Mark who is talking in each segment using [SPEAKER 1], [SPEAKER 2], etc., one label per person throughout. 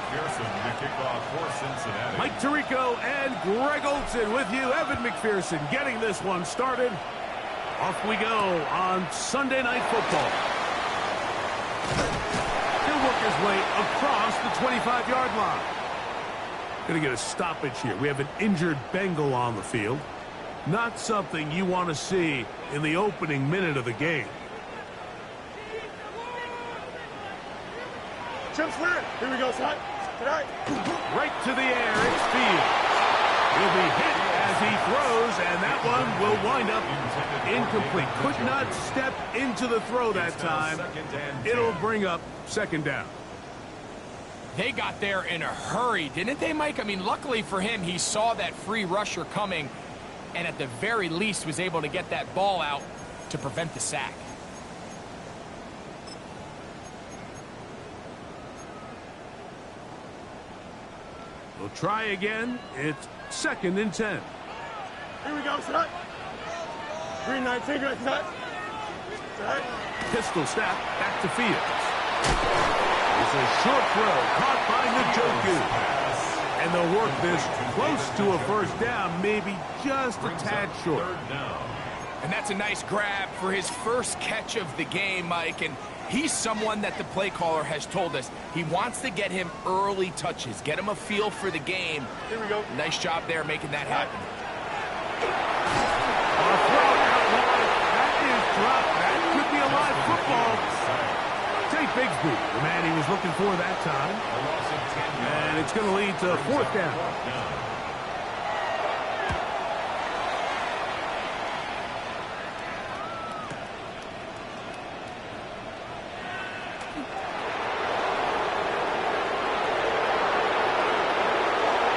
[SPEAKER 1] McPherson to kick off for Cincinnati.
[SPEAKER 2] Mike Tirico and Greg Olson with you. Evan McPherson getting this one started. Off we go on Sunday Night Football. He'll work his way across the 25-yard line. Going to get a stoppage here. We have an injured Bengal on the field. Not something you want to see in the opening minute of the game.
[SPEAKER 3] Jump clear. Here we go, son.
[SPEAKER 2] Right to the air, it's Fields. He'll be hit as he throws, and that one will wind up incomplete. Could not step into the throw that time. It'll bring up second down.
[SPEAKER 4] They got there in a hurry, didn't they, Mike? I mean, luckily for him, he saw that free rusher coming, and at the very least was able to get that ball out to prevent the sack.
[SPEAKER 2] We'll try again. It's 2nd and 10.
[SPEAKER 3] Here we go, son. 3-19, good, son.
[SPEAKER 2] Pistol snap, back to Fields. It's a short throw, caught by Njoku. And they'll work this close to a first down, maybe just a tad short.
[SPEAKER 4] And that's a nice grab for his first catch of the game, Mike. And he's someone that the play caller has told us he wants to get him early touches, get him a feel for the game.
[SPEAKER 3] Here we go.
[SPEAKER 4] Nice job there making that happen.
[SPEAKER 2] That is dropped. That could be a live football. Tate Bigsby, the man he was looking for that time. And it's going to lead to 4th down.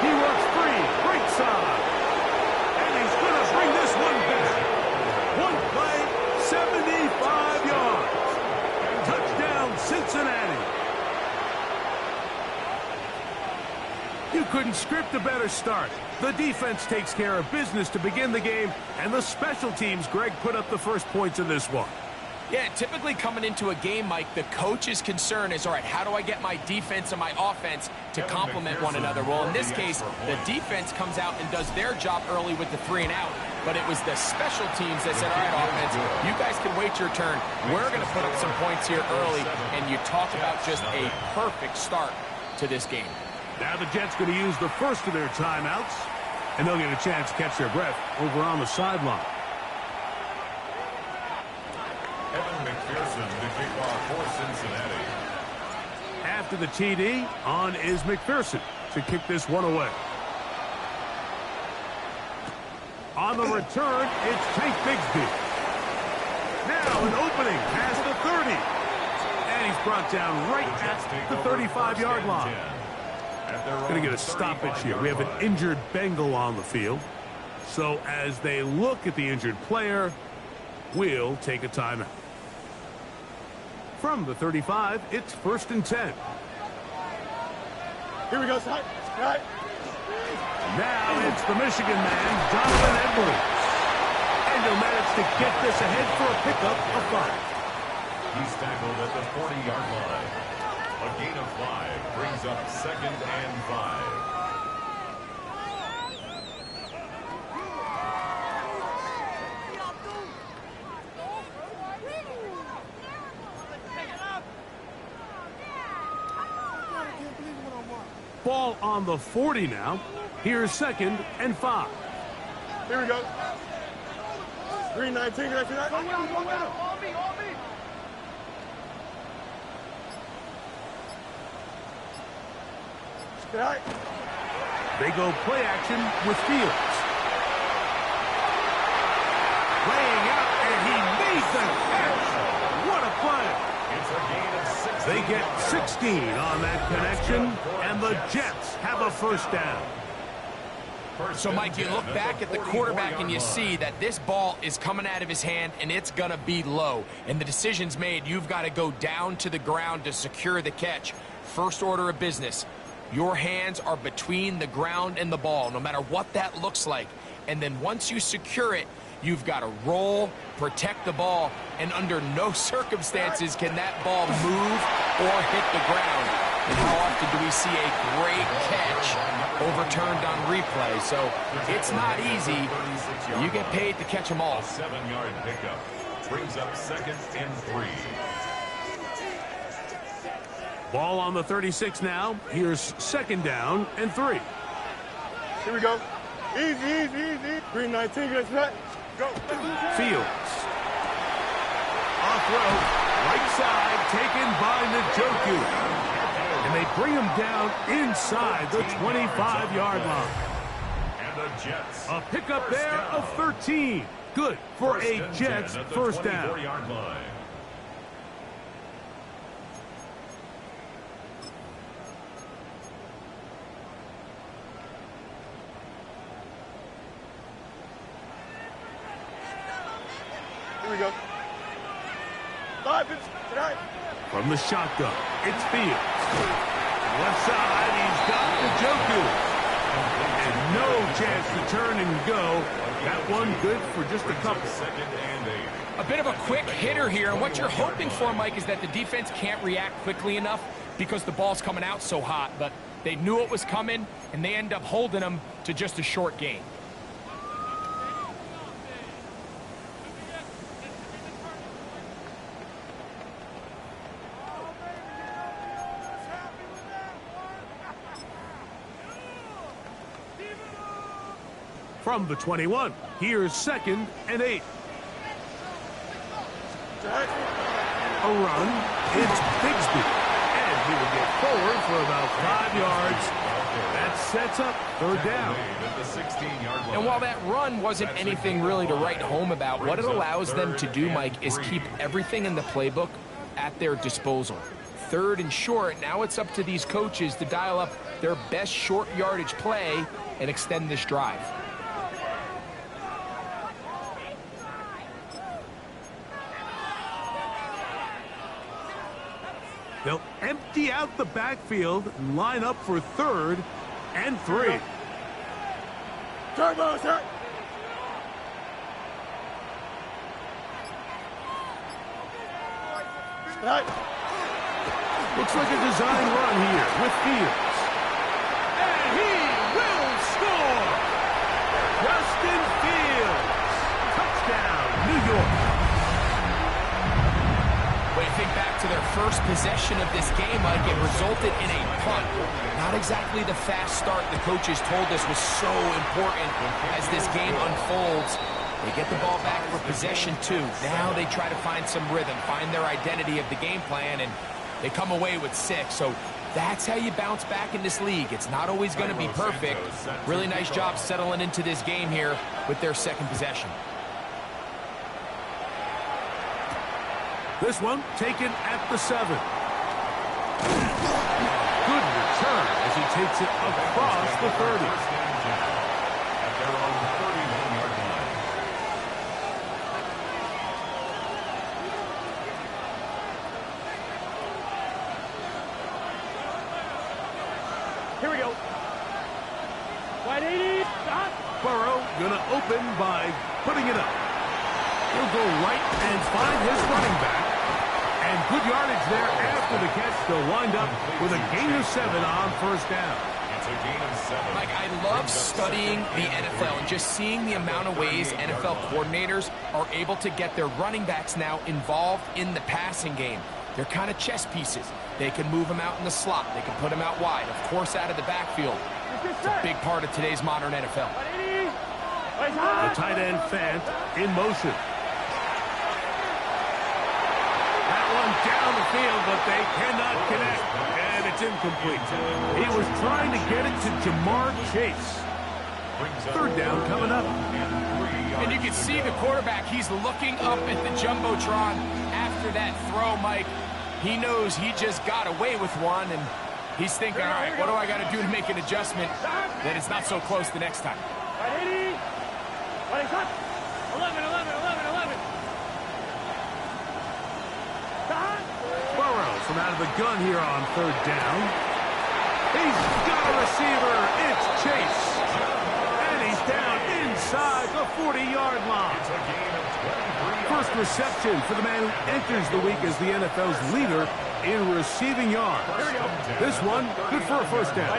[SPEAKER 2] He works free, right side. And he's going to bring this one back. One play, 75 yards. Touchdown, Cincinnati. You couldn't script a better start. The defense takes care of business to begin the game, and the special teams, Greg, put up the first points in this one.
[SPEAKER 4] Yeah, typically coming into a game, Mike, the coach's concern is, all right, how do I get my defense and my offense to complement one another? Well, in this case, the defense comes out and does their job early with the 3 and out, but it was the special teams that said, all right, offense, you guys can wait your turn. We're going to put up some points here early, and you talk about just a perfect start to this game.
[SPEAKER 2] Now the Jets going to use the first of their timeouts, and they'll get a chance to catch their breath over on the sideline.
[SPEAKER 1] Evan McPherson to kick off for Cincinnati.
[SPEAKER 2] After the TD, on is McPherson to kick this one away. On the return, it's Tate Bigsby. Now an opening past the 30. And he's brought down right at the 35-yard line. Going to get a stoppage here. We have an injured Bengal on the field. So as they look at the injured player, we'll take a timeout. From the 35, it's 1st and 10.
[SPEAKER 3] Here we go, son. Right.
[SPEAKER 2] Now it's the Michigan man, Donovan Edwards. And he'll manage to get this ahead for a pickup of 5.
[SPEAKER 1] He's tackled at the 40-yard line. A gain of 5 brings up 2nd and 5.
[SPEAKER 2] Ball on the 40 now. Here's 2nd and 5.
[SPEAKER 3] Here we go. 3-19, can I see that? Go with him. All me. Right.
[SPEAKER 2] They go play action with Fields. Laying out, and he made the catch. What a play.
[SPEAKER 1] It's a gain of 6.
[SPEAKER 2] They get 16 on that connection, and the Jets have a first down.
[SPEAKER 4] So, Mike, you look back at the quarterback and you see that this ball is coming out of his hand and it's going to be low. And the decision's made. You've got to go down to the ground to secure the catch. First order of business. Your hands are between the ground and the ball, no matter what that looks like. And then once you secure it, you've got to roll, protect the ball, and under no circumstances can that ball move or hit the ground. And how often do we see a great catch overturned on replay? So it's not easy. You get paid to catch them all.
[SPEAKER 1] A 7-yard pickup brings up 2nd and 3.
[SPEAKER 2] Ball on the 36 now. Here's 2nd down and 3.
[SPEAKER 3] Here we go. Easy, easy, easy. 319, get that. Go.
[SPEAKER 2] Fields. Off road. Right side taken by Njoku. And they bring him down inside the 25-yard line.
[SPEAKER 1] And the Jets.
[SPEAKER 2] A pickup there of 13. Good for a Jets first down.
[SPEAKER 1] 24-yard line.
[SPEAKER 3] Here we go. 5 minutes. Tonight.
[SPEAKER 2] From the shotgun, it's Fields. Left side, he's got Njoku. And no chance to turn and go. That one good for just a couple.
[SPEAKER 1] 2nd and 8.
[SPEAKER 4] A bit of a quick hitter here, and what you're hoping for, Mike, is that the defense can't react quickly enough because the ball's coming out so hot. But they knew it was coming, and they end up holding them to just a short gain.
[SPEAKER 2] From the 21, here's 2nd and 8. A run, it's Bigsby. And he will get forward for about 5 yards. That sets up 3rd down.
[SPEAKER 1] At the 16-yard line.
[SPEAKER 4] And while that run wasn't anything really to write home about, what it allows them to do, Mike, is keep everything in the playbook at their disposal. 3rd and short, now it's up to these coaches to dial up their best short yardage play and extend this drive.
[SPEAKER 2] They'll empty out the backfield and line up for 3rd and 3.
[SPEAKER 3] Turbo, sir. Tonight.
[SPEAKER 2] Looks like a design run here with Fields. And he will score! Justin Fields. Touchdown, New York.
[SPEAKER 4] When you think back to their first possession of this game, Mike, it resulted in a punt. Not exactly the fast start the coaches told us was so important as this game unfolds. They get the ball back for possession 2. Now they try to find some rhythm, find their identity of the game plan, and they come away with 6. So that's how you bounce back in this league. It's not always going to be perfect. Really nice job settling into this game here with their 2nd possession.
[SPEAKER 2] This one taken at the 7. Good return as he takes it across the 30.
[SPEAKER 1] At their own 31-yard line.
[SPEAKER 3] Here we go. Wide 80. Stop.
[SPEAKER 2] Burrow gonna open by putting it up. He'll go right and find his running back. And good yardage there after the catch. They'll wind up with a gain of 7 on 1st down.
[SPEAKER 1] It's a gain of 7.
[SPEAKER 4] Mike, I love studying the NFL and just seeing the amount of ways NFL coordinators are able to get their running backs now involved in the passing game. They're kind of chess pieces. They can move them out in the slot. They can put them out wide, of course, out of the backfield. It's a big part of today's modern NFL.
[SPEAKER 2] The tight end Fant in motion. That one down the field, but they cannot connect. And it's incomplete. He was trying to get it to Jamar Chase. 3rd down coming up.
[SPEAKER 4] And you can see the quarterback, he's looking up at the Jumbotron after that throw, Mike. He knows he just got away with one, and he's thinking, all right, what do I got to do to make an adjustment that it's not so close the next time?
[SPEAKER 3] 11, 11, 11.
[SPEAKER 2] Burrow from out of the gun here on 3rd down. He's got a receiver. It's Chase. And he's down inside the 40-yard line.
[SPEAKER 1] It's a gain of 23.
[SPEAKER 2] First reception for the man who enters the week as the NFL's leader in receiving yards. This one, good for a first down.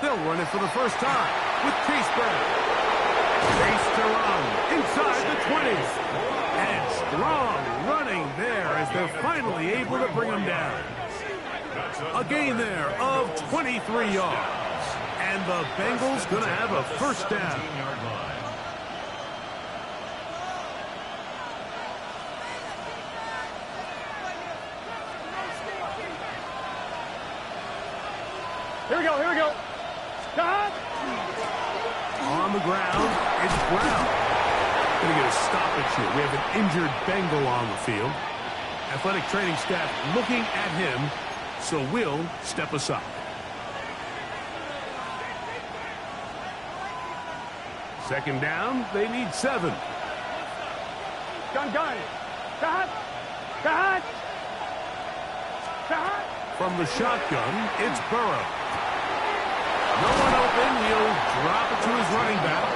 [SPEAKER 2] They'll run it for the first time with Case Brown. Chase to run inside the 20s. And strong running there as they're finally able to bring him down. A gain there of 23 yards. And the Bengals going to have a first down.
[SPEAKER 3] Here we go, here we go. Cut!
[SPEAKER 2] On the ground, it's Brown. Going to get a stoppage here. We have an injured Bengal on the field. Athletic training staff looking at him, so we'll step aside. Second down, they need 7.
[SPEAKER 3] Gun. Cut! Cut! Cut!
[SPEAKER 2] From the shotgun, it's Burrow. No one open. He'll drop it to his running back.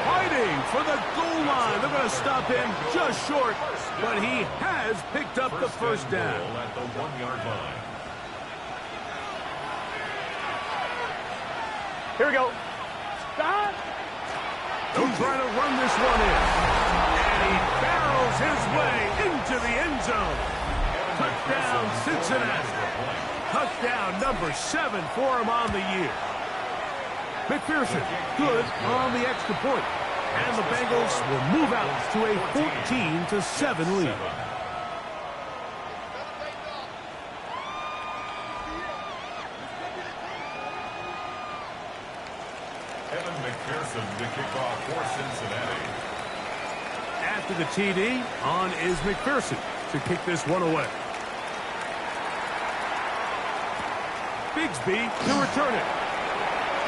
[SPEAKER 2] Fighting for the goal line. They're going to stop him just short, but he has picked up the first down.
[SPEAKER 1] At the 1-yard line.
[SPEAKER 3] Here we go. Stop!
[SPEAKER 2] They'll try to run this one in. And he barrels his way into the end zone. Touchdown, Cincinnati. Touchdown number 7 for him on the year. McPherson, good on the extra point. And the Bengals will move out to a 14-7 lead.
[SPEAKER 1] Evan McPherson to kick off for Cincinnati.
[SPEAKER 2] After the TD, on is McPherson to kick this one away. Bigsby to return it.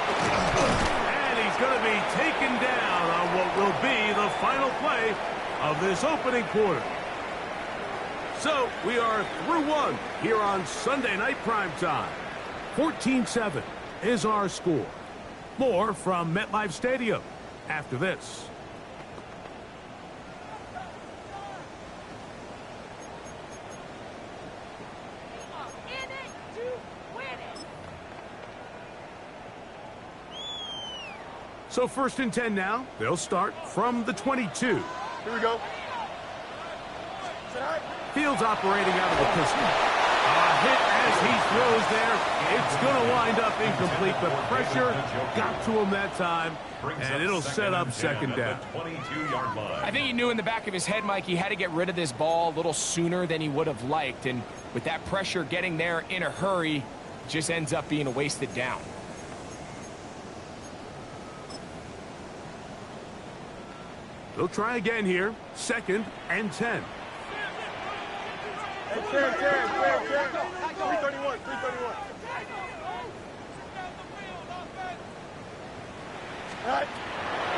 [SPEAKER 2] And he's going to be taken down on what will be the final play of this opening quarter. So we are through one here on Sunday Night Primetime. 14-7 is our score. More from MetLife Stadium after this. So 1st and 10 now. They'll start from the 22.
[SPEAKER 3] Here we go.
[SPEAKER 2] Fields operating out of the pistol. A hit as he throws there. It's going to wind up incomplete. The pressure got to him that time, and it'll set up second down.
[SPEAKER 1] 22-yard line.
[SPEAKER 4] I think he knew in the back of his head, Mike, he had to get rid of this ball a little sooner than he would have liked. And with that pressure getting there in a hurry, it just ends up being a wasted down.
[SPEAKER 2] They'll try again here. 2nd and 10.
[SPEAKER 3] 331.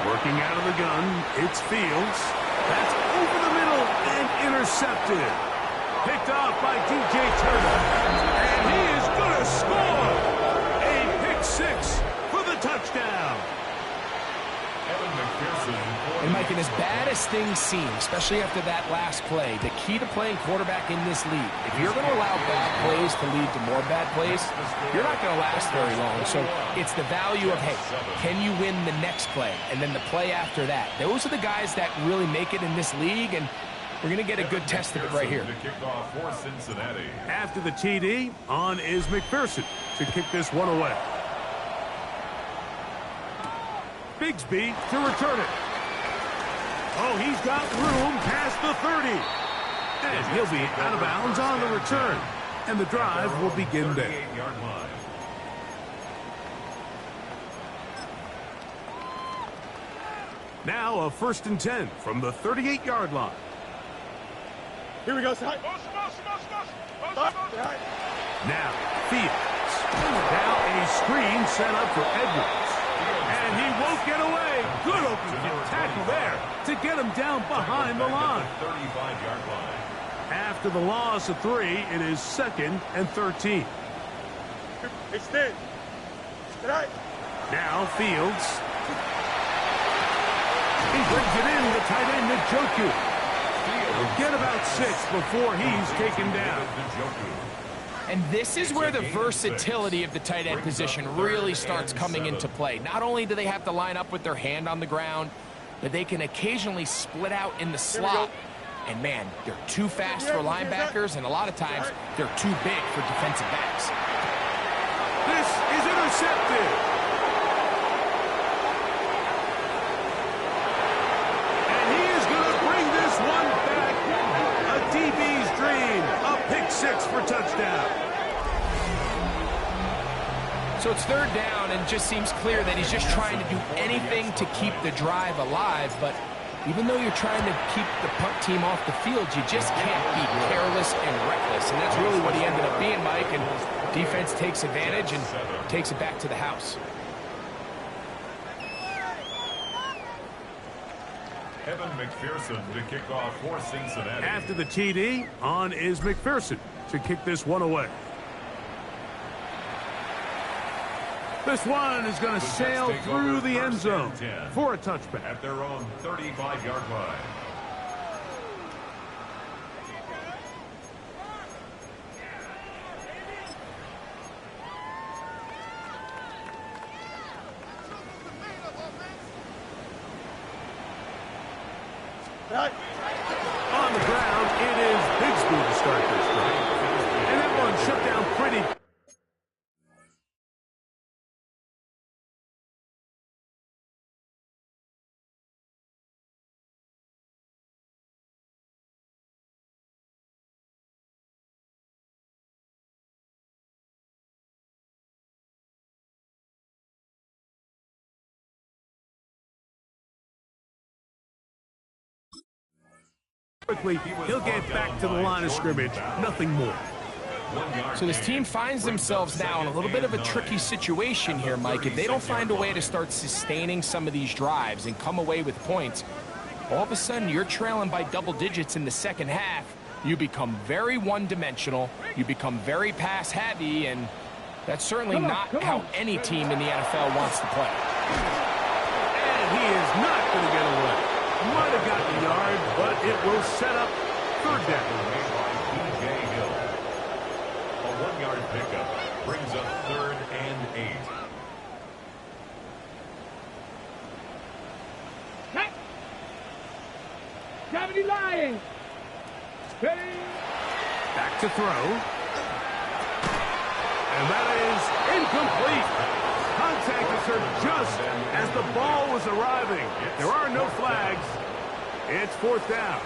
[SPEAKER 2] Working out of the gun, it's Fields. That's over the middle and intercepted. Picked off by DJ Turner. And he is going to score. A pick 6 for the touchdown.
[SPEAKER 1] Evan McPherson.
[SPEAKER 4] And Mike, and as bad as things seem, especially after that last play, the key to playing quarterback in this league, if you're going to allow bad plays to lead to more bad plays, you're not going to last very long. So it's the value of, hey, can you win the next play? And then the play after that. Those are the guys that really make it in this league, and we're going to get a good test of it right here.
[SPEAKER 1] To kick off for Cincinnati.
[SPEAKER 2] After the TD, on is McPherson to kick this one away. Bigsby to return it. Oh, he's got room past the 30. And he'll be out of bounds on the return. And the drive will begin there.
[SPEAKER 1] 38-yard line.
[SPEAKER 2] Now a 1st and 10 from the 38-yard line.
[SPEAKER 3] Here we go.
[SPEAKER 2] Now Fields. Now a screen set up for Edwards. And he won't get away. Good open tackle there to get him down behind the line.
[SPEAKER 1] 35-yard line.
[SPEAKER 2] After the loss of 3, it is 2nd and 13.
[SPEAKER 3] Extend.
[SPEAKER 2] Now Fields. He brings it in, the tight end, Njoku.
[SPEAKER 1] Fields.
[SPEAKER 2] Get about 6 before he's taken down.
[SPEAKER 4] And this is where the versatility of the tight end position really starts coming into play. Not only do they have to line up with their hand on the ground, but they can occasionally split out in the slot. And man, they're too fast for linebackers, and a lot of times they're too big for defensive backs.
[SPEAKER 2] This is intercepted. And he is going to bring this one back. A DB's dream. A pick 6 for touchdown.
[SPEAKER 4] So it's 3rd down, and just seems clear that he's just trying to do anything to keep the drive alive. But even though you're trying to keep the punt team off the field, you just can't be careless and reckless. And that's really what he ended up being, Mike. And defense takes advantage and takes it back to the house.
[SPEAKER 1] Evan McPherson to kick off for Cincinnati.
[SPEAKER 2] After the TD, on is McPherson to kick this one away. This one is going to sail through the end zone for a touchback.
[SPEAKER 1] At their own 35-yard line.
[SPEAKER 2] On the ground, it is Bigsby to start this drive. And that one shut down pretty. Quickly, he'll get back to the line of scrimmage. Nothing more.
[SPEAKER 4] So this team finds themselves now in a little bit of a tricky situation here, Mike. If they don't find a way to start sustaining some of these drives and come away with points, all of a sudden you're trailing by double digits in the second half. You become very one-dimensional. You become very pass-heavy, and that's certainly not how any team in the NFL wants to play.
[SPEAKER 2] And he is not going to get away. Might have gotten a yard, but it will set up 3rd down.
[SPEAKER 1] A 1-yard pickup brings up 3rd and 8.
[SPEAKER 5] Gravity lying.
[SPEAKER 2] Back to throw. And that is incomplete. Contact occurred just as the ball was arriving. There are no flags. It's 4th down.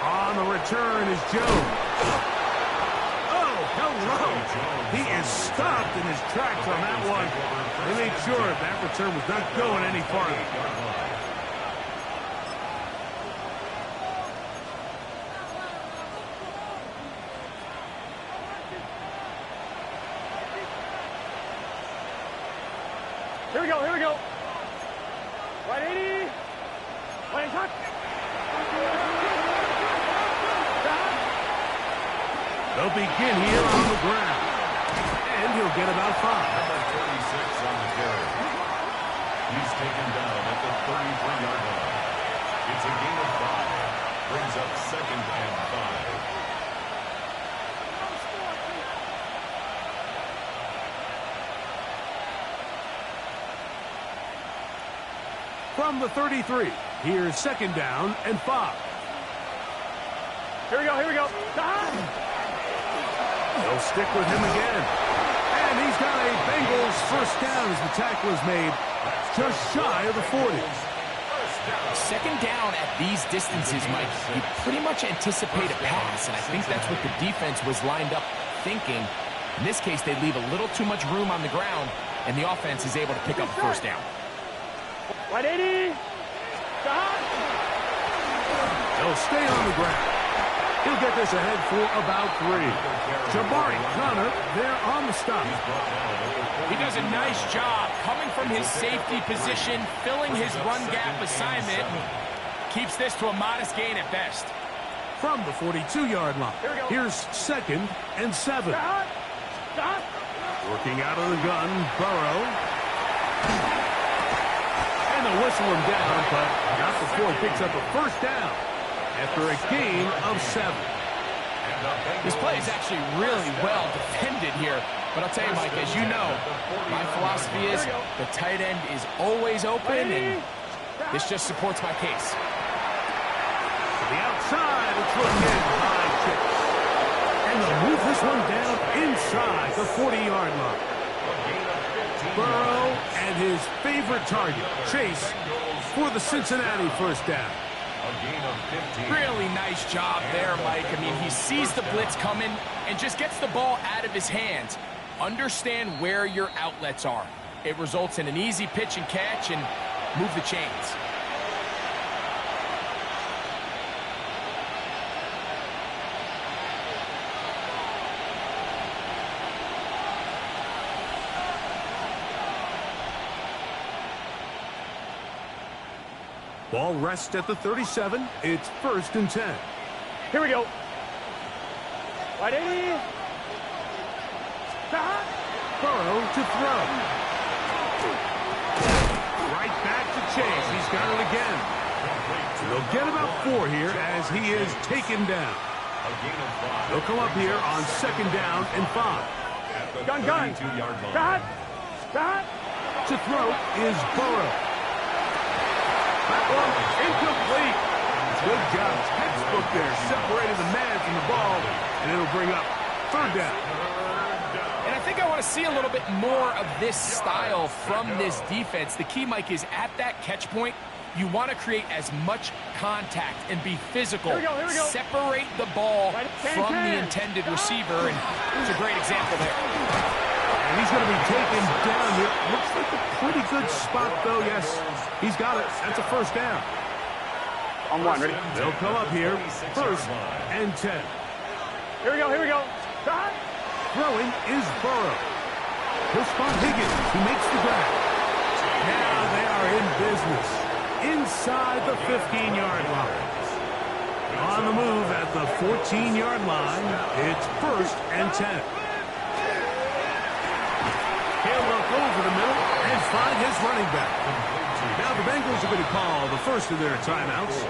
[SPEAKER 2] On the return is Jones. Oh, hello. He is stopped in his tracks on that one. They made sure that return was not going any farther.
[SPEAKER 5] Here we go, here we go. 180. 180.
[SPEAKER 2] They'll begin here on the ground. And he'll get about 5.
[SPEAKER 1] Number 36 on the carry. He's taken down at the 33-yard line. It's a gain of 5. Brings up 2nd and 5.
[SPEAKER 2] From the 33, here's 2nd down and 5.
[SPEAKER 5] Here we go, here we go.
[SPEAKER 2] They'll stick with him again. And he's got a Bengals 1st down as the tackle is made just shy of the 40.
[SPEAKER 4] 2nd down at these distances, Mike, you pretty much anticipate a pass, and I think that's what the defense was lined up thinking. In this case, they leave a little too much room on the ground, and the offense is able to pick up the 1st down.
[SPEAKER 5] 180.
[SPEAKER 2] They'll stay on the ground. He'll get this ahead for about 3. Jabari Connor there on the stop.
[SPEAKER 4] He does a nice job coming from his safety position, filling his run gap assignment, keeps this to a modest gain at best.
[SPEAKER 2] From the 42-yard line, here's 2nd and 7. Working out of the gun, Burrow. they'll whistle him down, but not before he picks up a first down after a gain of 7.
[SPEAKER 4] This play is actually really well defended here. But I'll tell you, Mike, as you know, my philosophy is the tight end is always open, and this just supports my case.
[SPEAKER 2] To the outside, it's looking in. High kick. And they'll move this one down inside the 40-yard line. Burrow and his favorite target, Chase, for the Cincinnati first down.
[SPEAKER 4] Really nice job there, Mike. I mean, he sees the blitz coming and just gets the ball out of his hands. Understand where your outlets are. It results in an easy pitch and catch and move the chains.
[SPEAKER 2] Ball rests at the 37. It's 1st and 10.
[SPEAKER 5] Here we go. Right in.
[SPEAKER 2] Burrow to throw. Right back to Chase. He's got it again. They'll get about 4 here as he is taken down. They'll come up here on 2nd down and 5.
[SPEAKER 5] Gun. Got.
[SPEAKER 2] To throw is Burrow. That one incomplete. Good job. Textbook there. Separating the man from the ball. And it'll bring up 3rd down.
[SPEAKER 4] And I think I want to see a little bit more of this style from this defense. The key, Mike, is at that catch point, you want to create as much contact and be physical.
[SPEAKER 5] Here we go.
[SPEAKER 4] Separate the ball from the intended receiver, and it's a great example there.
[SPEAKER 2] And he's going to be taken down here. Looks like a pretty good spot, though. Yes, he's got it. That's a 1st down.
[SPEAKER 5] On 1, ready?
[SPEAKER 2] They'll come up here, 1st and 10.
[SPEAKER 5] Here we go. Got.
[SPEAKER 2] Throwing is Burrow. He'll spot Higgins, who makes the grab. Now they are in business. Inside the 15-yard line. On the move at the 14-yard line, it's 1st and 10. He'll look over the middle and find his running back. Now the Bengals are going to call the first of their timeouts,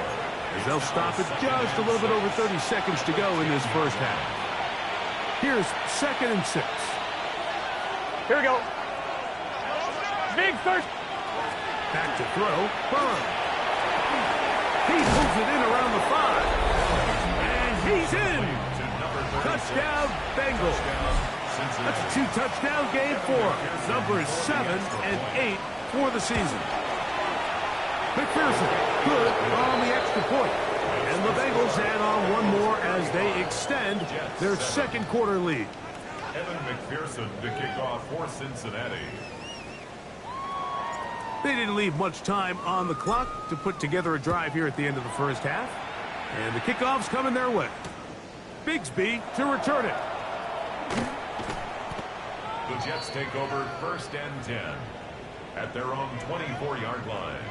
[SPEAKER 2] as they'll stop it just a little bit over 30 seconds to go in this first half. Here's 2nd and 6.
[SPEAKER 5] Here we go. Big first.
[SPEAKER 2] Back to throw. Burrow. He moves it in around the 5. And he's in. Touchdown, Bengals. That's a 2-touchdown game for him. Numbers 7 and 8 for the season. McPherson, good on the extra point. And the Bengals add on one more as they extend their 2nd quarter lead.
[SPEAKER 1] Evan McPherson to kick off for Cincinnati.
[SPEAKER 2] They didn't leave much time on the clock to put together a drive here at the end of the first half. And the kickoff's coming their way. Bigsby to return it.
[SPEAKER 1] The Jets take over 1st and 10 at their own 24-yard line.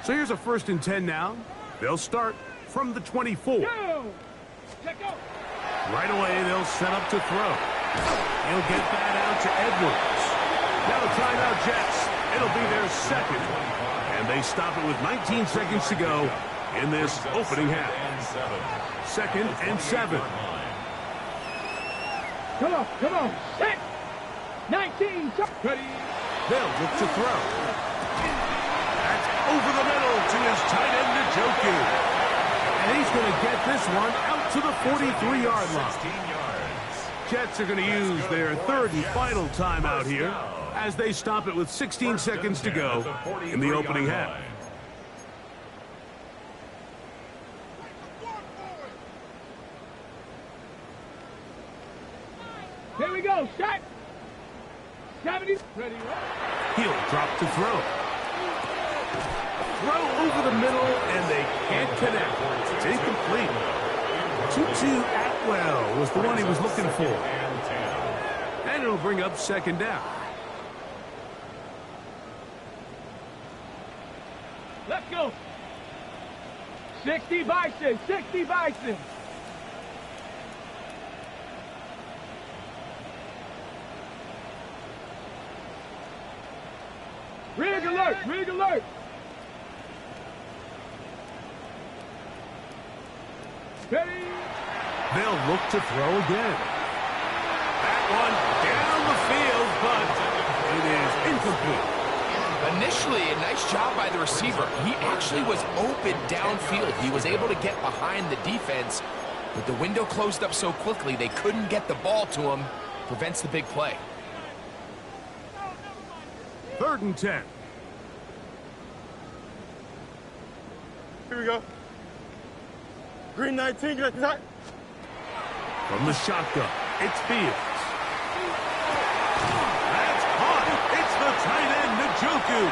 [SPEAKER 2] So here's a 1st and 10 now. They'll start from the 24. Right away, they'll set up to throw. He'll get that out to Edwards. Now the timeout, Jets. It'll be their 2nd. And they stop it with 19 seconds to go in this opening half. 2nd and 7.
[SPEAKER 5] Come on. 6. 19.
[SPEAKER 2] Ready. They'll look to throw. That's over the middle to his tight end, Njoku. And he's going to get this one out to the 43-yard line. Jets are going to use their 3rd and final timeout here as they stop it with 16 seconds to go in the opening half.
[SPEAKER 5] Here we go. Shot. 70. Ready.
[SPEAKER 2] He'll drop to throw. Throw over the middle, and they can't connect. It's incomplete. Tutu Atwell was the one he was looking for. And it'll bring up 2nd down.
[SPEAKER 5] Let's go. 60 Bison, 60 Bison. Rig alert, rig alert. Ready.
[SPEAKER 2] They'll look to throw again. That one down the field, but it is incomplete.
[SPEAKER 4] Initially, a nice job by the receiver. He actually was open downfield. He was able to get behind the defense, but the window closed up so quickly they couldn't get the ball to him. Prevents the big play.
[SPEAKER 2] 3rd and 10.
[SPEAKER 3] Here we go. Green 19, get that.
[SPEAKER 2] From the shotgun, it's Fields. That's caught. It's the tight end, Njoku.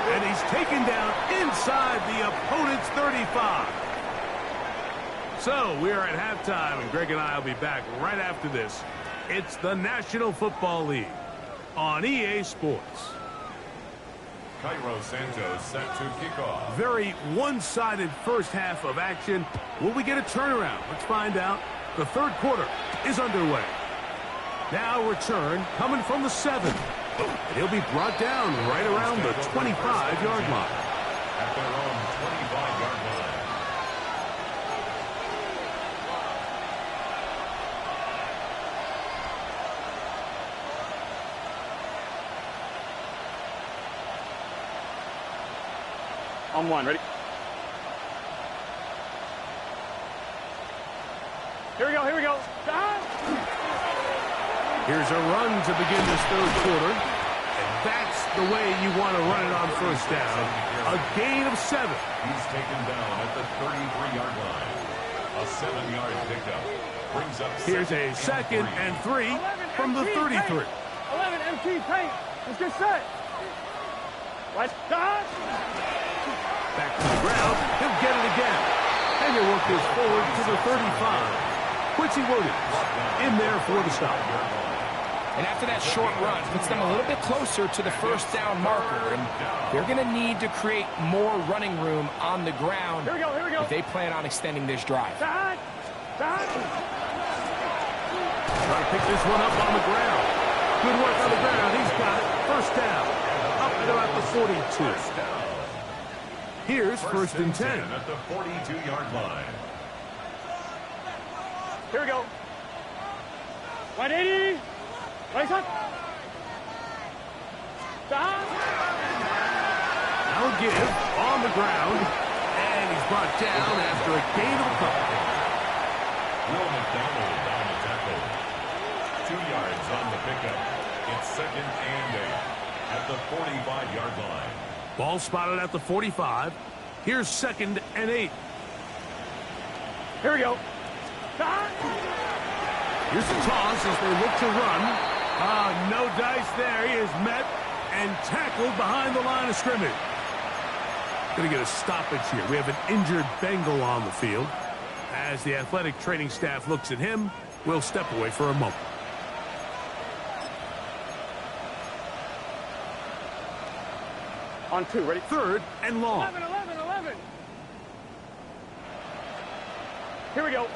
[SPEAKER 2] And he's taken down inside the opponent's 35. So we're at halftime, and Greg and I will be back right after this. It's the National Football League on EA Sports.
[SPEAKER 1] Cairo Santos set to kick off.
[SPEAKER 2] Very one-sided first half of action. Will we get a turnaround? Let's find out. The 3rd quarter is underway. Now return coming from the 7. And he'll be brought down right around the 25-yard line.
[SPEAKER 1] At their own 25-yard line.
[SPEAKER 3] On 1, ready? Here we go, here we go. Stop.
[SPEAKER 2] Here's a run to begin this 3rd quarter. And that's the way you want to run it on first down. A gain of 7.
[SPEAKER 1] He's taken down at the 33-yard line. A 7-yard pickup. Brings up
[SPEAKER 2] Here's a 2nd and 3 from the 33.
[SPEAKER 5] 11 MT paint. Let's get set. Right. Stop.
[SPEAKER 2] Back to the ground. He'll get it again. And he'll work this forward to the 35. Quincy Williams in there for the stop.
[SPEAKER 4] And after that short run, puts them a little bit closer to the first down marker. And they're going to need to create more running room on the ground
[SPEAKER 5] Here we go, here we go.
[SPEAKER 4] if they plan on extending this drive.
[SPEAKER 5] Stop. Stop.
[SPEAKER 2] Trying to pick this one up on the ground. Good work on the ground. He's got it. First down. Up and about the 42. Here's 1st and 10.
[SPEAKER 1] At the 42-yard line.
[SPEAKER 5] Here we go. 180. Right up. Stop.
[SPEAKER 2] Now a give on the ground. And he's brought down after a gain of a couple.
[SPEAKER 1] Will McDonald down the tackle. 2 yards on the pickup. It's 2nd and 8 at the 45-yard line.
[SPEAKER 2] Ball spotted at the 45. Here's 2nd and 8.
[SPEAKER 5] Here we go. Stop.
[SPEAKER 2] Here's the toss as they look to run. No dice there. He is met and tackled behind the line of scrimmage. Going to get a stoppage here. We have an injured Bengal on the field. As the athletic training staff looks at him, we'll step away for a moment.
[SPEAKER 3] On 2, ready?
[SPEAKER 2] 3rd and long.
[SPEAKER 5] 11, 11, 11. Here we go.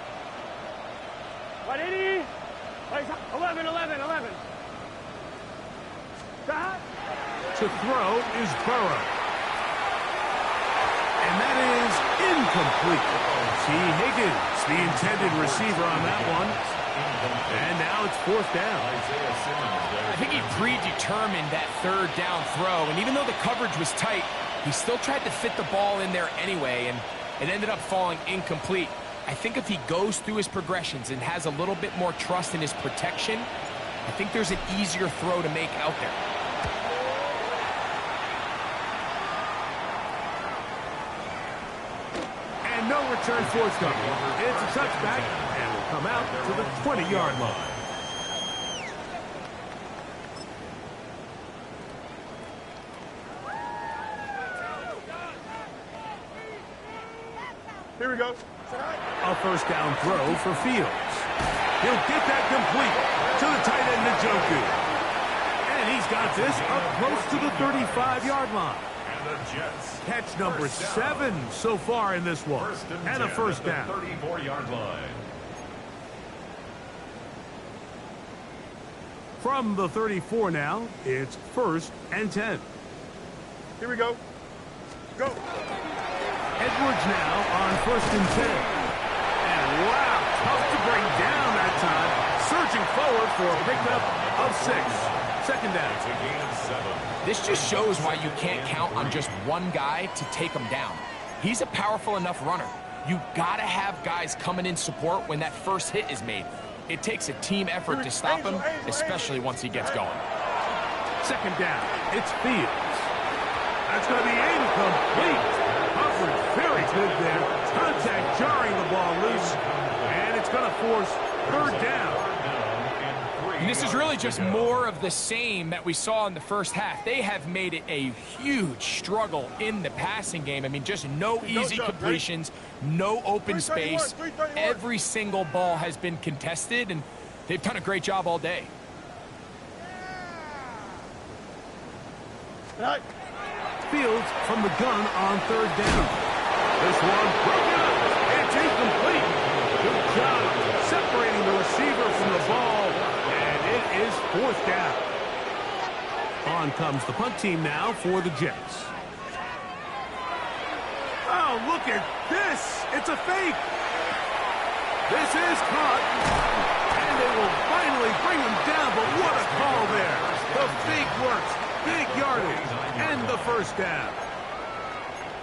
[SPEAKER 5] 180. 11, 11, 11. Stop.
[SPEAKER 2] To throw is Burrow. And that is incomplete. T. Higgins, the intended receiver on that one. And now it's 4th down.
[SPEAKER 4] I think he predetermined that 3rd down throw, and even though the coverage was tight, he still tried to fit the ball in there anyway, and it ended up falling incomplete. I think if he goes through his progressions and has a little bit more trust in his protection, I think there's an easier throw to make out there.
[SPEAKER 2] And no return forthcoming. It's a touchback, and will come out to the 20-yard line.
[SPEAKER 3] Here we go.
[SPEAKER 2] A first down throw for Fields. He'll get that complete to the tight end, Njoku. And he's got this up close to the 35-yard line.
[SPEAKER 1] At the Jets.
[SPEAKER 2] Catch number 7 so far in this one. And a first down.
[SPEAKER 1] 34-yard line.
[SPEAKER 2] From the 34 now, it's 1st and 10.
[SPEAKER 3] Here we go. Go.
[SPEAKER 2] Edwards now on 1st and 10. And wow, tough to bring down that time. Surging forward for a pickup of 6. Second down.
[SPEAKER 1] It's a gain of 7.
[SPEAKER 4] This just shows why you can't count on just one guy to take him down. He's a powerful enough runner. You gotta have guys coming in support when that first hit is made. It takes a team effort to stop him, especially once he gets going.
[SPEAKER 2] Second down. It's Fields. That's going to be incomplete. Coverage very good there. Contact jarring the ball loose. And it's going to force 3rd down.
[SPEAKER 4] And this is really just more of the same that we saw in the first half. They have made it a huge struggle in the passing game. I mean, just no easy completions, no open space. Every single ball has been contested, and they've done a great job all day.
[SPEAKER 2] Fields from the gun on 3rd down. This one broken up. It's incomplete. Good job separating the receiver from the ball. Is 4th down. On comes the punt team now for the Jets. Oh, look at this. It's a fake. This is caught. And they will finally bring him down, but what a call there. The fake works. Big yardage. And the 1st down.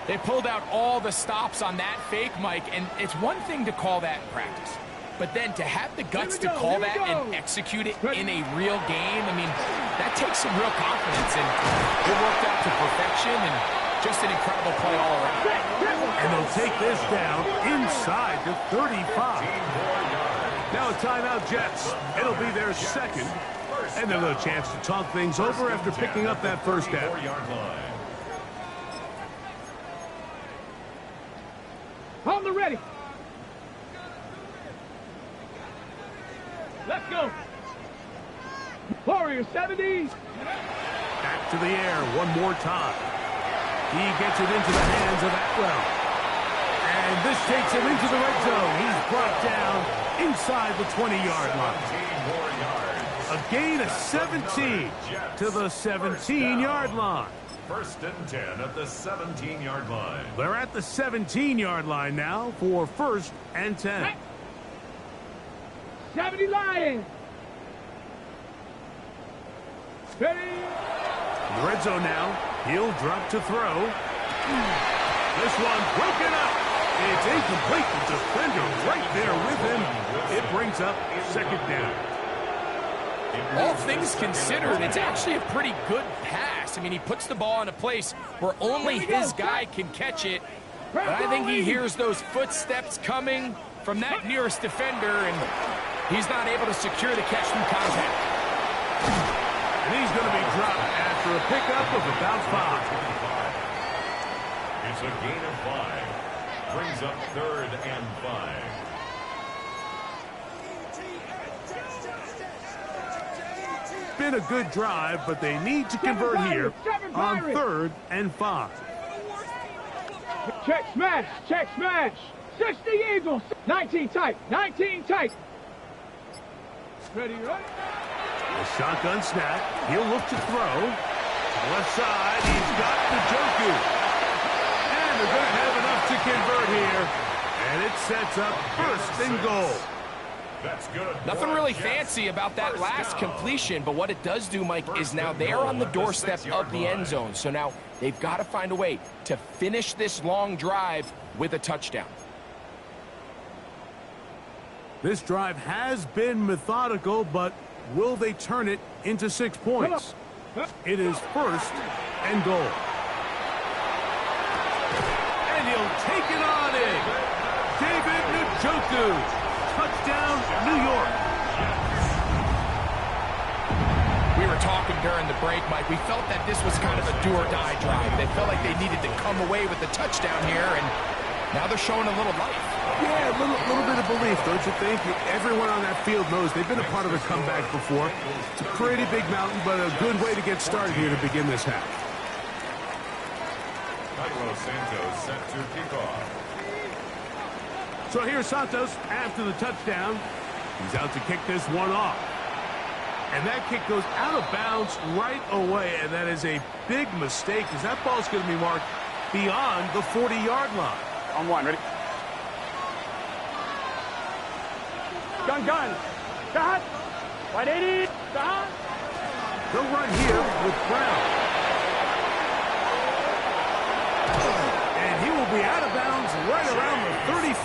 [SPEAKER 4] They pulled out all the stops on that fake, Mike, and it's one thing to call that in practice. But then to have the guts to call that and execute it in a real game, I mean, that takes some real confidence. And it worked out to perfection and just an incredible play all around.
[SPEAKER 2] And they'll take this down inside the 35. Now a timeout, Jets. It'll be their 2nd. And they'll have a chance to talk things over after picking up that 1st down.
[SPEAKER 5] On the ready. Let's go. Warrior 70.
[SPEAKER 2] Back to the air one more time. He gets it into the hands of Atwell. And this takes him into the red zone. He's brought down inside the 20-yard line. A gain of 17 to the 17-yard line.
[SPEAKER 1] 1st and 10 at the 17-yard line.
[SPEAKER 2] They're at the 17-yard line now for 1st and 10.
[SPEAKER 5] 70 Lions. Ready.
[SPEAKER 2] In the red zone now. He'll drop to throw. This one broken up. It's incomplete. The defender right there with him. It brings up 2nd down.
[SPEAKER 4] All things considered, it's actually a pretty good pass. I mean, he puts the ball in a place where only his guy can catch it. But I think he hears those footsteps coming from that nearest defender, and he's not able to secure the catch from contact.
[SPEAKER 2] And he's going to be dropped after a pickup of about 5.
[SPEAKER 1] It's a gain of 5. Brings up 3rd and 5.
[SPEAKER 2] Been a good drive, but they need to convert here on 3rd and 5.
[SPEAKER 5] Check smash. Check smash. 60 Eagles. 19 tight. 19 tight. Ready, right?
[SPEAKER 2] A shotgun snap. He'll look to throw. Left side. He's got the Joku. And they're going to have enough to convert here. And it sets up 1st and goal.
[SPEAKER 1] That's good.
[SPEAKER 4] Nothing really fancy about that last completion, but what it does do, Mike, is now they're on the doorstep of the end zone. So now they've got to find a way to finish this long drive with a touchdown.
[SPEAKER 2] This drive has been methodical, but will they turn it into 6 points? It is 1st and goal. And he'll take it on in. David Njoku. Touchdown, New York.
[SPEAKER 4] We were talking during the break, Mike. We felt that this was kind of a do-or-die drive. They felt like they needed to come away with the touchdown here, and now they're showing a little life.
[SPEAKER 2] Yeah, a little bit of belief, don't you think? Everyone on that field knows they've been a part of a comeback before. It's a pretty big mountain, but a good way to get started here to begin this half.
[SPEAKER 1] Cairo Santos set to kick off.
[SPEAKER 2] So here's Santos after the touchdown. He's out to kick this one off. And that kick goes out of bounds right away, and that is a big mistake because that ball's going to be marked beyond the 40-yard line.
[SPEAKER 5] On one, ready? Gun. Got. 180. Got.
[SPEAKER 2] They'll run here with Brown. And he will be out of bounds right around the 35.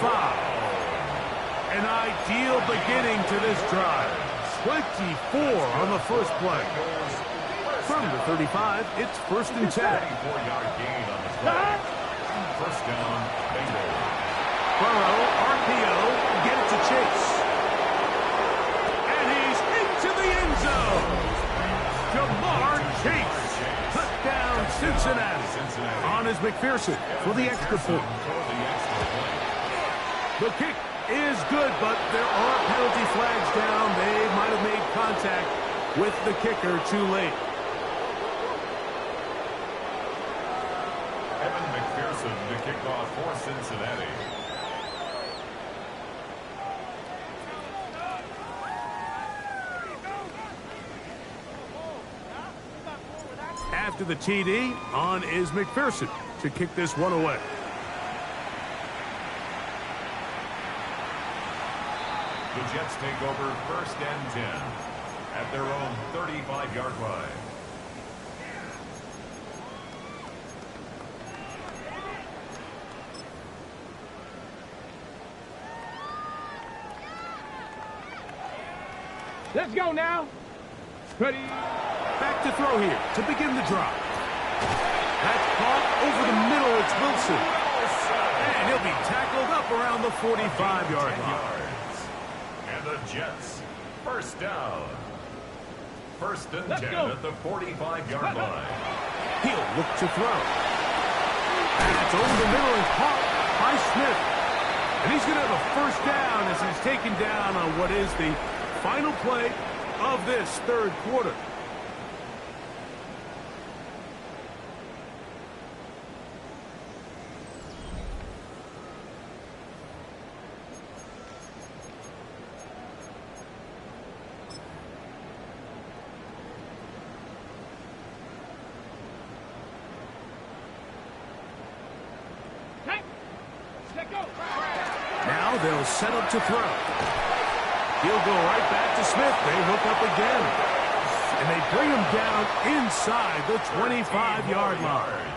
[SPEAKER 2] An ideal beginning to this drive. 24 on the first play. From the 35, it's 1st and 10.
[SPEAKER 1] 34-yard gain on the play. First down, Bengals.
[SPEAKER 2] Burrow, RPO, get it to Chase. And he's into the end zone. Jamar Chase. Touchdown, Cincinnati. On is McPherson for the extra point. The kick is good, but there are penalty flags down. They might have made contact with the kicker too late.
[SPEAKER 1] Evan McPherson to kick off for Cincinnati.
[SPEAKER 2] After the TD, on is McPherson to kick this one away.
[SPEAKER 1] The Jets take over 1st and 10 at their own 35-yard line.
[SPEAKER 5] Let's go now. Ready?
[SPEAKER 2] Back to throw here to begin the drive. That's caught over the middle. It's Wilson. And he'll be tackled up around the 45-yard line.
[SPEAKER 1] And the Jets, 1st down. 1st and 10 at the 45-yard line.
[SPEAKER 2] He'll look to throw. And it's over the middle and caught by Smith. And he's going to have a 1st down as he's taken down on what is the final play of this 3rd quarter. Now they'll set up to throw. He'll go right back to Smith. They hook up again. And they bring him down inside the 25-yard line.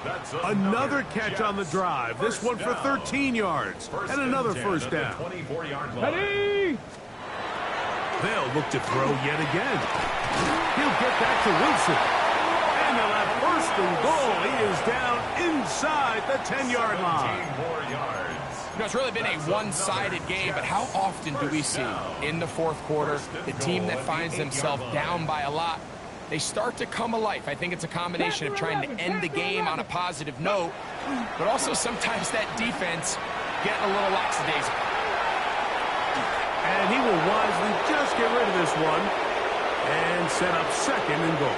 [SPEAKER 1] That's
[SPEAKER 2] Another catch on the drive. This one for 13 yards. And another 1st down.
[SPEAKER 1] 24-yard line.
[SPEAKER 5] Ready?
[SPEAKER 2] They'll look to throw yet again. He'll get back to Wilson. And they'll have 1st and goal. He is down inside the 10-yard line.
[SPEAKER 1] 17 more yards.
[SPEAKER 4] You know, it's really been a one-sided game, but how often do we see in the 4th quarter the team that finds themselves down by a lot, they start to come alive. I think it's a combination of trying to end the game on a positive note, but also sometimes that defense getting a little lackadaisical.
[SPEAKER 2] And he will wisely just get rid of this one and set up 2nd and goal.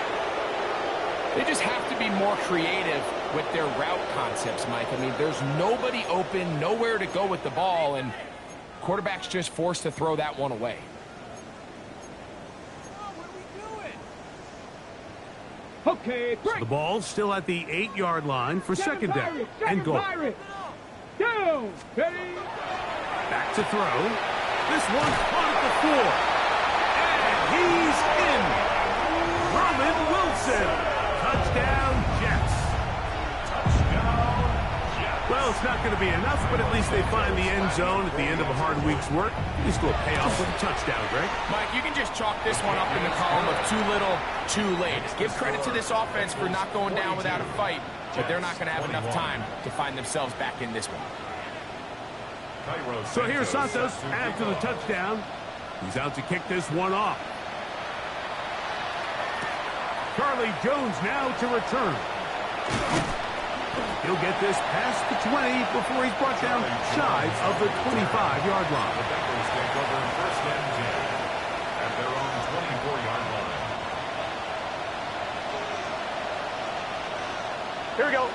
[SPEAKER 4] They just have to be more creative with their route concepts, Mike. I mean, there's nobody open, nowhere to go with the ball, and quarterback's just forced to throw that one away.
[SPEAKER 5] Okay,
[SPEAKER 2] So the ball still at the 8-yard line for 2nd down and goal.
[SPEAKER 5] Down. Ready?
[SPEAKER 2] Back to throw. This one's caught at the 4. And he's in. Roman Wilson. Touchdown, Jets.
[SPEAKER 1] Touchdown, Jets.
[SPEAKER 2] Well, it's not going to be enough, but at least they find the end zone at the end of a hard week's work. At least it'll pay off with a touchdown, Greg.
[SPEAKER 4] Mike, you can just chalk this one up in the column of too little, too late. Give credit to this offense for not going down without a fight, but they're not going to have enough time to find themselves back in this one.
[SPEAKER 2] So here's Santos after the touchdown. He's out to kick this one off. Charlie Jones now to return. He'll get this past the 20 before he's brought down shy of the 25-yard line.
[SPEAKER 1] The Bengals take over 1st and 10 at their own 24-yard line.
[SPEAKER 5] Here we go.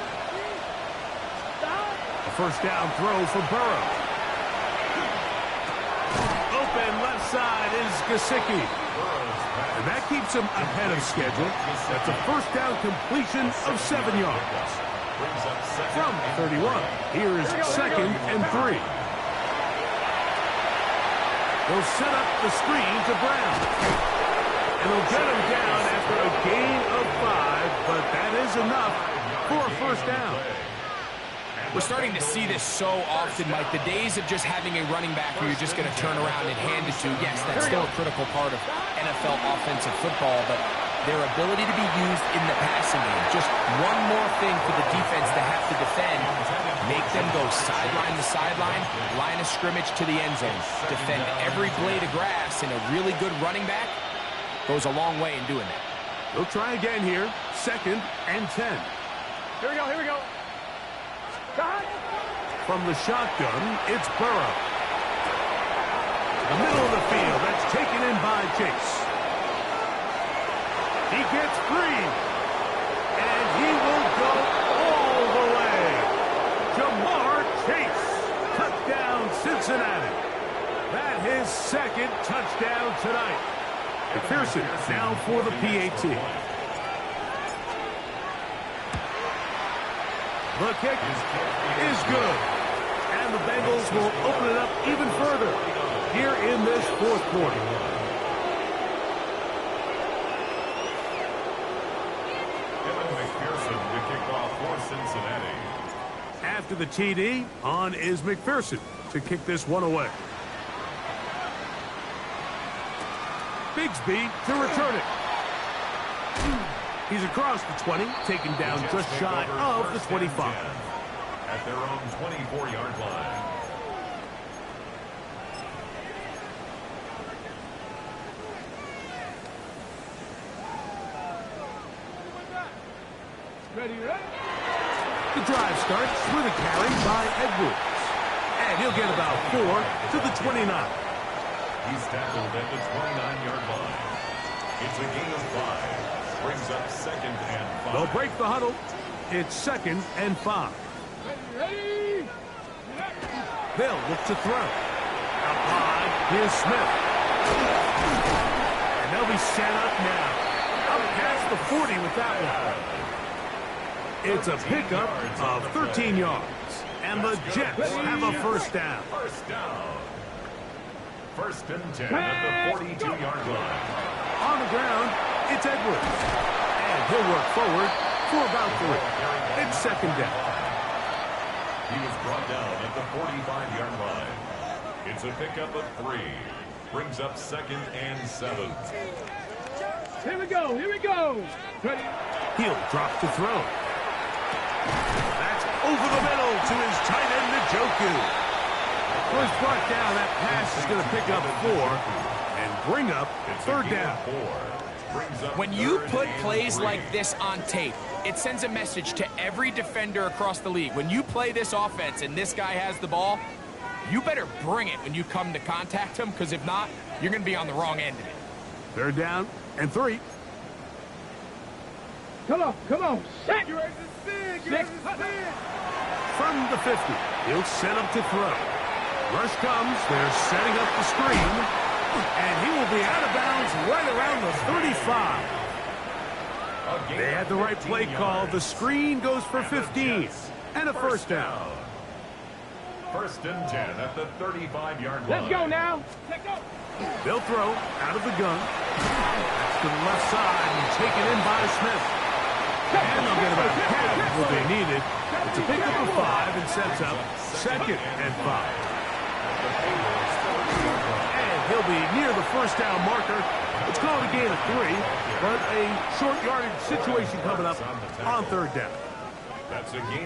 [SPEAKER 2] first down throw for Burrow. Open left side is Gesicki. And that keeps him ahead of schedule. That's a first down completion of 7 yards. From 31, here is 2nd and 3. They'll set up the screen to Brown. And they'll get him down after a gain of 5, but that is enough for a first down.
[SPEAKER 4] We're starting to see this so often, Mike. The days of just having a running back who you're just going to turn around and hand it to, yes, that's still a critical part of NFL offensive football, but their ability to be used in the passing game. Just one more thing for the defense to have to defend. Make them go sideline to sideline, line of scrimmage to the end zone. Defend every blade of grass, and a really good running back goes a long way in doing that.
[SPEAKER 2] They'll try again here. 2nd and 10.
[SPEAKER 5] Here we go, here we go.
[SPEAKER 2] From the shotgun, it's Burrow. The middle of the field, that's taken in by Chase. He gets free. And he will go all the way. Jamar Chase. Touchdown, Cincinnati. That his 2nd touchdown tonight. McPherson now for the PAT. The kick is good. And the Bengals will open it up even further here in this 4th quarter.
[SPEAKER 1] McPherson to kick off for Cincinnati.
[SPEAKER 2] After the TD, on is McPherson to kick this one away. Bigsby to return it. He's across the 20, taken down just shy of the 25.
[SPEAKER 1] At their own 24-yard line.
[SPEAKER 5] Ready, ready?
[SPEAKER 2] The drive starts with a carry by Edwards. And he'll get about 4 to the 29.
[SPEAKER 1] He's tackled at the 29-yard line. It's a gain of 5. Brings up 2nd and 5.
[SPEAKER 2] They'll break the huddle. It's 2nd and 5.
[SPEAKER 5] Ready?
[SPEAKER 2] They'll look to throw. Out high, here's Smith. And they'll be set up now. Up past the 40 with that one. It's a pickup of 13 yards. And the Jets have a first down.
[SPEAKER 1] First down. 1st and 10 at the 42-yard line.
[SPEAKER 2] On the ground, it's Edwards. And he'll work forward for about 3. It's 2nd down.
[SPEAKER 1] He was brought down at the 45-yard line. It's a pickup of 3. Brings up 2nd and 7.
[SPEAKER 5] Here we go, here we go. Ready?
[SPEAKER 2] He'll drop to throw. That's over the middle to his tight end, Njoku. First brought down, that pass is going to pick up 4 and bring up 3rd down.
[SPEAKER 4] When you put plays like this on tape, it sends a message to every defender across the league. When you play this offense and this guy has the ball, you better bring it when you come to contact him, because if not, you're going to be on the wrong end of it.
[SPEAKER 2] 3rd down and 3.
[SPEAKER 5] Come on. Set. You're ready to spin.
[SPEAKER 2] From the 50, he'll set up to throw. Rush comes, they're setting up the screen, and he will be out of bounds right around the 35. They had the right play call. The screen goes for 15 and a first down.
[SPEAKER 1] 1st and 10 at the 35-yard line.
[SPEAKER 5] Let's go now. Let's go.
[SPEAKER 2] They'll throw out of the gun. That's to the left side and taken in by Smith. And they'll get about half of what they needed. It's a pickup of 5 and sets up 2nd and 5. And he'll be near the first down marker. It's called a gain of 3, but a short yardage situation coming up on 3rd down.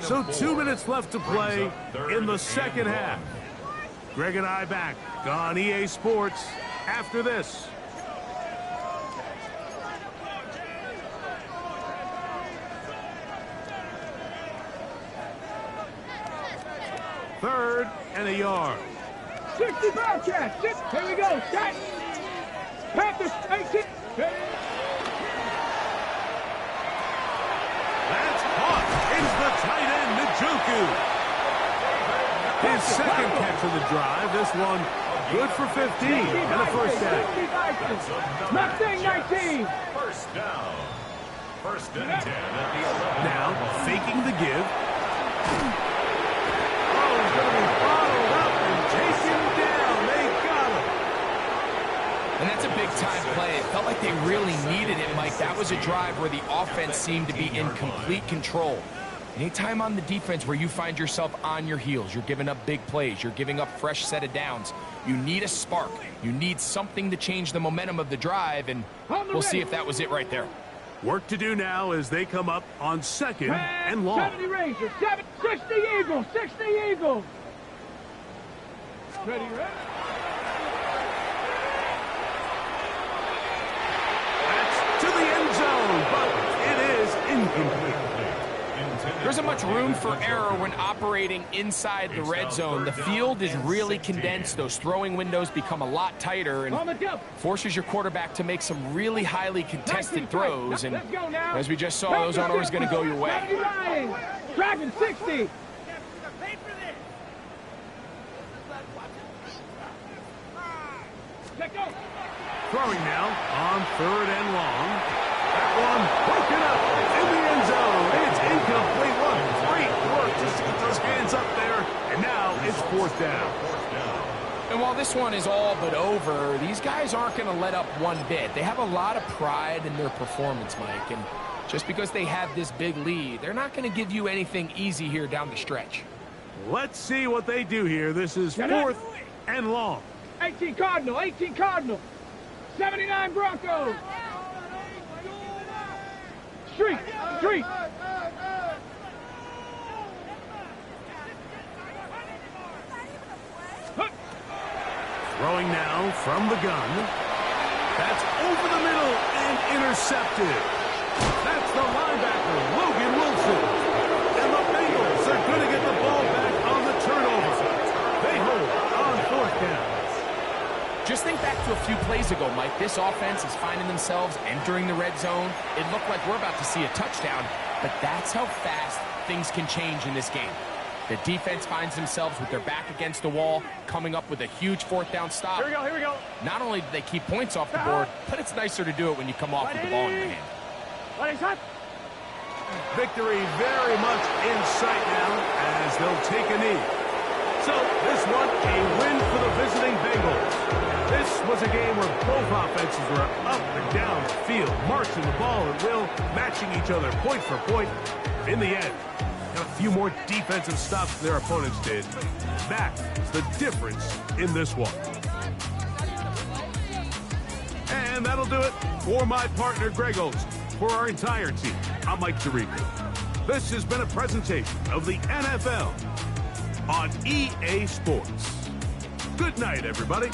[SPEAKER 2] So 2 minutes left to play in the 2nd half. Greg and I back on EA Sports after this. Third and a yard.
[SPEAKER 5] 65 catch. Here we go. Set. Panthers. 18.
[SPEAKER 2] That's caught. Is the tight end, Njoku. His second catch of the drive. This one good for 15 and a first down.
[SPEAKER 5] Mustang 19.
[SPEAKER 1] First down. First and 10 at the 11.
[SPEAKER 2] Now, faking the give. Oh, he's going to be bottled up and taken down. They got him.
[SPEAKER 4] And that's a big-time play. It felt like they really needed it, Mike. That was a drive where the offense seemed to be in complete control. Anytime on the defense where you find yourself on your heels, you're giving up big plays, you're giving up fresh set of downs, you need a spark. You need something to change the momentum of the drive, and we'll see if that was it right there.
[SPEAKER 2] Work to do now as they come up on second and long.
[SPEAKER 5] 70 Rangers, 60 Eagles, 60 Eagles. Ready, ready.
[SPEAKER 2] That's to the end zone, but it is incomplete.
[SPEAKER 4] There isn't much room for error when operating inside the red zone. The field is really condensed. Those throwing windows become a lot tighter and forces your quarterback to make some really highly contested throws. And as we just saw, those aren't always going to go your way.
[SPEAKER 5] Dragon 60.
[SPEAKER 2] Throwing now on third and long. That one broken up in the end zone. It's incomplete. What great work just to get those hands up there. And now it's fourth down.
[SPEAKER 4] And while this one is all but over, these guys aren't going to let up one bit. They have a lot of pride in their performance, Mike. And just because they have this big lead, they're not going to give you anything easy here down the stretch.
[SPEAKER 2] Let's see what they do here. This is fourth and long.
[SPEAKER 5] 18 Cardinal, 18 Cardinal. 79 Broncos. Street.
[SPEAKER 2] Throwing now from the gun. That's over the middle and intercepted. That's the linebacker, Logan Wilson. And the Bengals are going to get the ball back on the turnover. They hold on fourth down.
[SPEAKER 4] Just think back to a few plays ago, Mike. This offense is finding themselves entering the red zone. It looked like we're about to see a touchdown, but that's how fast things can change in this game. The defense finds themselves with their back against the wall, coming up with a huge fourth down stop.
[SPEAKER 5] Here we go.
[SPEAKER 4] Not only do they keep points off the board, but it's nicer to do it when you come off with the ball in your hand.
[SPEAKER 2] Victory very much in sight now as they'll take a knee. So this one, a win for the visiting Bengals. This was a game where both offenses were up and down the field, marching the ball at will, matching each other point for point. In the end, a few more defensive stops than their opponents did. That is the difference in this one. And that'll do it for my partner, Greg Olson. For our entire team, I'm Mike Tirico. This has been a presentation of the NFL on EA Sports. Good night, everybody.